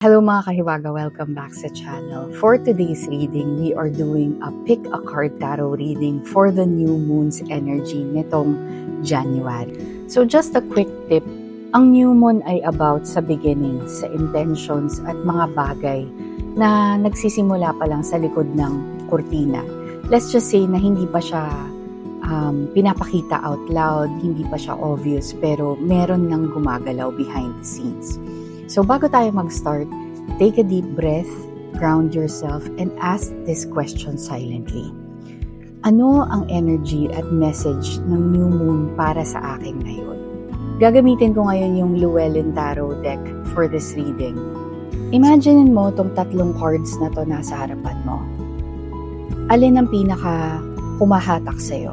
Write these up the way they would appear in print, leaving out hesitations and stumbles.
Hello mga kahiwaga, welcome back sa channel. For today's reading, we are doing a pick a card tarot reading for the new moon's energy nitong January. So just a quick tip, ang new moon ay about sa beginning, sa intentions at mga bagay na nagsisimula pa lang sa likod ng kurtina. Let's just say na hindi pa siya pinapakita out loud, hindi pa siya obvious, pero meron nang gumagalaw behind the scenes. So bago tayo mag-start, take a deep breath, ground yourself, and ask this question silently. Ano ang energy at message ng new moon para sa akin ngayon? Gagamitin ko ngayon yung Llewellyn Tarot deck for this reading. Imagine mo tong tatlong cards na to nasa harapan mo. Alin ang pinaka humahatak sa'yo?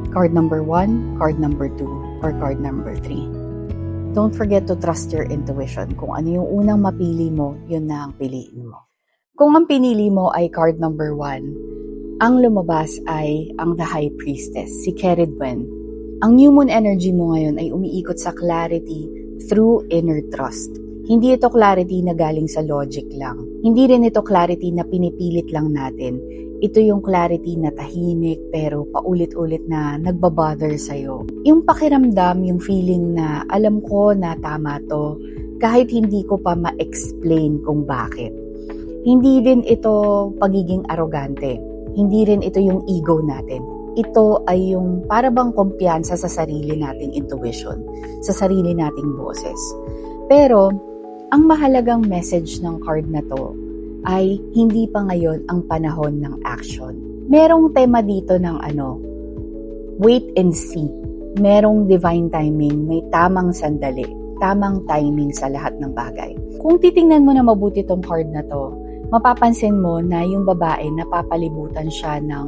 Card number 1, card number 2, or card number 3? Don't forget to trust your intuition. Kung ano yung unang mapili mo, yun na ang piliin mo. Kung ang pinili mo ay card number 1, ang lumabas ay ang The High Priestess, si Ceridwen. Ang new moon energy mo ngayon ay umiikot sa clarity through inner trust. Hindi ito clarity na galing sa logic lang. Hindi rin ito clarity na pinipilit lang natin. Ito yung clarity na tahimik pero paulit-ulit na nagbabother sa'yo. Yung pakiramdam, yung feeling na alam ko na tama to kahit hindi ko pa ma-explain kung bakit. Hindi din ito pagiging arrogante. Hindi rin ito yung ego natin. Ito ay yung parabang kumpiyansa sa sarili nating intuition, sa sarili nating boses. Pero ang mahalagang message ng card na to ay hindi pa ngayon ang panahon ng action. Merong tema dito ng wait and see. Merong divine timing, may tamang sandali, tamang timing sa lahat ng bagay. Kung titingnan mo na mabuti tong card na to, mapapansin mo na yung babae napapalibutan siya ng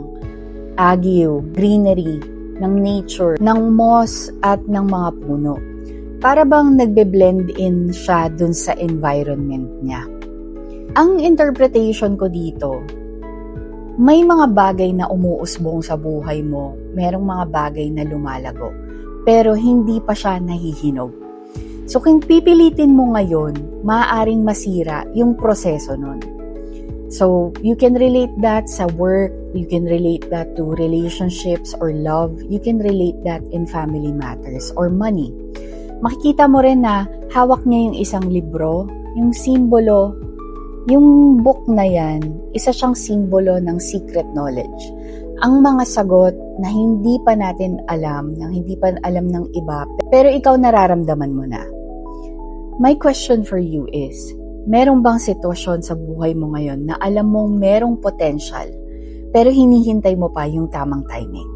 agyo, greenery, ng nature, ng moss at ng mga puno. Para bang nagbe-blend in siya dun sa environment niya. Ang interpretation ko dito, may mga bagay na umuusbong sa buhay mo, merong mga bagay na lumalago, pero hindi pa siya nahihinog. So kung pipilitin mo ngayon, maaaring masira yung proseso nun. So you can relate that sa work, you can relate that to relationships or love, you can relate that in family matters or money. Makikita mo rin na hawak niya yung isang libro, yung simbolo. Yung book na yan, isa siyang simbolo ng secret knowledge. Ang mga sagot na hindi pa natin alam, hindi pa alam ng iba, pero ikaw nararamdaman mo na. My question for you is, merong bang sitwasyon sa buhay mo ngayon na alam mong merong potential, pero hinihintay mo pa yung tamang timing?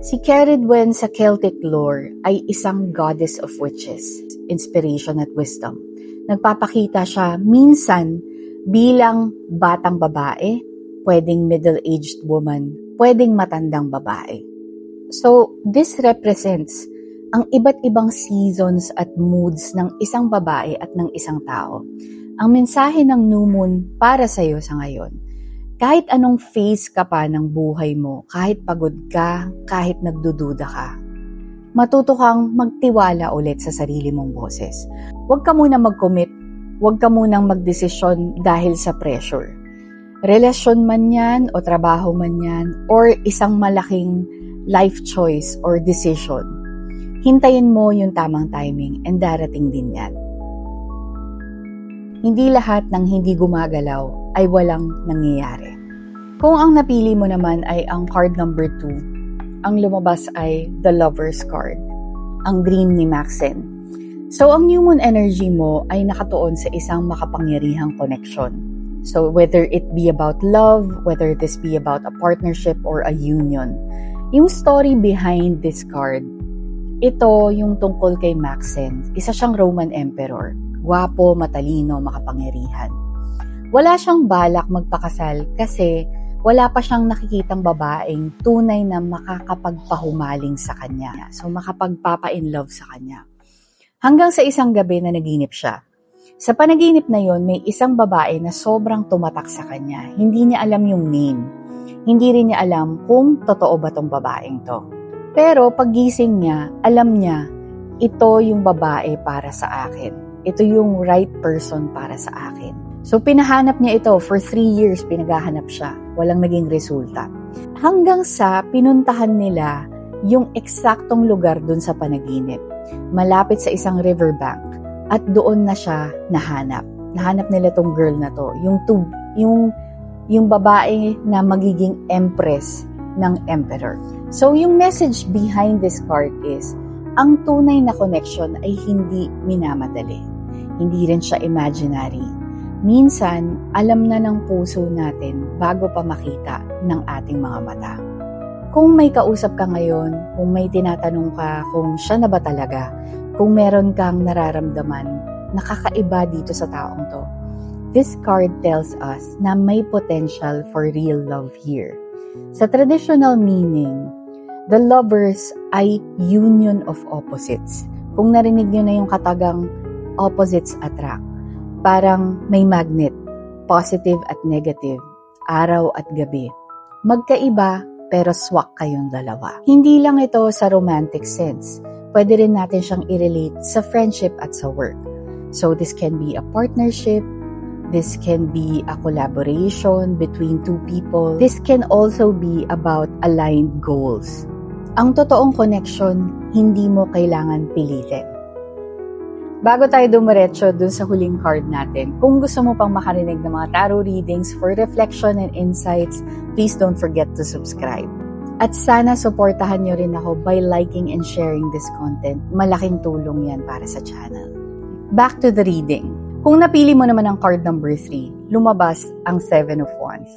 Si Ceridwen sa Celtic lore ay isang goddess of witches, inspiration at wisdom. Nagpapakita siya minsan bilang batang babae, pwedeng middle-aged woman, pwedeng matandang babae. So, this represents ang iba't ibang seasons at moods ng isang babae at ng isang tao. Ang mensahe ng new moon para sa'yo sa ngayon, kahit anong phase ka pa ng buhay mo, kahit pagod ka, kahit nagdududa ka, matuto kang magtiwala ulit sa sarili mong boses. Huwag ka muna mag-commit, huwag ka munang magdesisyon dahil sa pressure. Relasyon man yan o trabaho man yan or isang malaking life choice or decision. Hintayin mo yung tamang timing and darating din yan. Hindi lahat ng hindi gumagalaw ay walang nangyayari. Kung ang napili mo naman ay ang card number 2, ang lumabas ay The Lover's card, ang green ni Maxine. So, ang new moon energy mo ay nakatuon sa isang makapangyarihang connection. So, whether it be about love, whether this be about a partnership or a union. Yung story behind this card, ito yung tungkol kay Maxine. Isa siyang Roman emperor. Gwapo, matalino, makapangyarihan. Wala siyang balak magpakasal kasi wala pa siyang nakikitang babaeng tunay na makakapagpahumaling sa kanya. So, makapagpapa-in-love sa kanya. Hanggang sa isang gabi na naginip siya. Sa panaginip na yon, may isang babae na sobrang tumatak sa kanya. Hindi niya alam yung name. Hindi rin niya alam kung totoo ba tong babaeng to. Pero paggising niya, alam niya, ito yung babae para sa akin. ito yung right person para sa akin. So pinahanap niya ito for 3 years, pinaghahanap siya. Walang naging resulta. Hanggang sa pinuntahan nila yung eksaktong lugar dun sa panaginip. Malapit sa isang riverbank. At doon na siya nahanap. Nahanap nila tong girl na to. Yung babae na magiging empress ng emperor. So yung message behind this card is, ang tunay na connection ay hindi minamadali. Hindi rin siya imaginary. Minsan, alam na ng puso natin bago pa makita ng ating mga mata. Kung may kausap ka ngayon, kung may tinatanong ka kung siya na ba talaga, kung meron kang nararamdaman na kakaiba dito sa taong to, this card tells us na may potential for real love here. Sa traditional meaning, the lovers ay union of opposites. Kung narinig nyo na yung katagang opposites attract, parang may magnet, positive at negative, araw at gabi. Magkaiba pero swak kayong dalawa. Hindi lang ito sa romantic sense. Pwede rin natin siyang i-relate sa friendship at sa work. So this can be a partnership, this can be a collaboration between two people. This can also be about aligned goals. Ang totoong connection, hindi mo kailangan pilitin. Bago tayo dumiretso dun sa huling card natin, kung gusto mo pang makarinig ng mga tarot readings for reflection and insights, please don't forget to subscribe. At sana suportahan nyo rin ako by liking and sharing this content. Malaking tulong yan para sa channel. Back to the reading. Kung napili mo naman ang card number 3, lumabas ang 7 of Wands.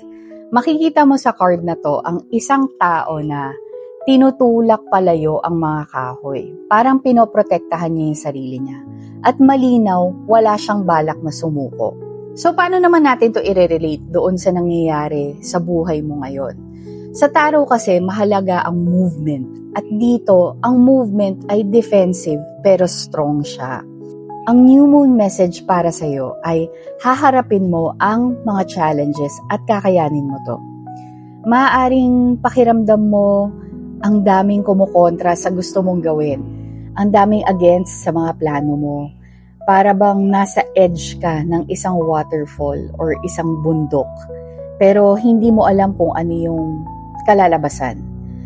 Makikita mo sa card na to ang isang tao na tinutulak palayo ang mga kahoy. Parang pinoprotektahan niya yung sarili niya. At malinaw, wala siyang balak na sumuko. So paano naman natin to i-relate doon sa nangyayari sa buhay mo ngayon? Sa tarot kasi, mahalaga ang movement. At dito, ang movement ay defensive pero strong siya. Ang new moon message para sa'yo ay haharapin mo ang mga challenges at kakayanin mo to. Maaaring pakiramdam mo ang daming kumukontra sa gusto mong gawin. Ang daming against sa mga plano mo. Para bang nasa edge ka ng isang waterfall or isang bundok. Pero hindi mo alam kung ano yung kalalabasan.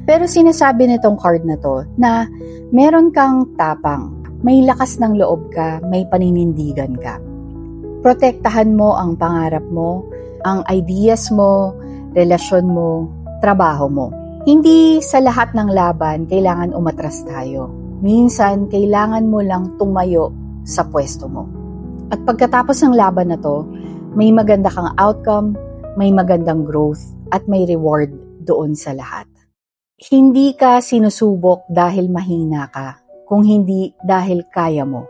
Pero sinasabi nitong card na to na meron kang tapang, may lakas ng loob ka, may paninindigan ka. Protektahan mo ang pangarap mo, ang ideas mo, relasyon mo, trabaho mo. Hindi sa lahat ng laban kailangan umatras tayo. Minsan, kailangan mo lang tumayo sa pwesto mo. At pagkatapos ng laban na to, may maganda kang outcome, may magandang growth, at may reward doon sa lahat. Hindi ka sinusubok dahil mahina ka, kung hindi dahil kaya mo.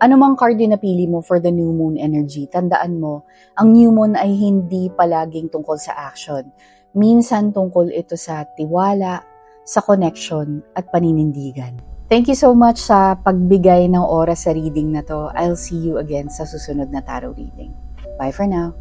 Anumang card yung napili mo for the new moon energy, tandaan mo, ang new moon ay hindi palaging tungkol sa action. Minsan tungkol ito sa tiwala, sa connection, at paninindigan. Thank you so much sa pagbigay ng oras sa reading na to. I'll see you again sa susunod na tarot reading. Bye for now.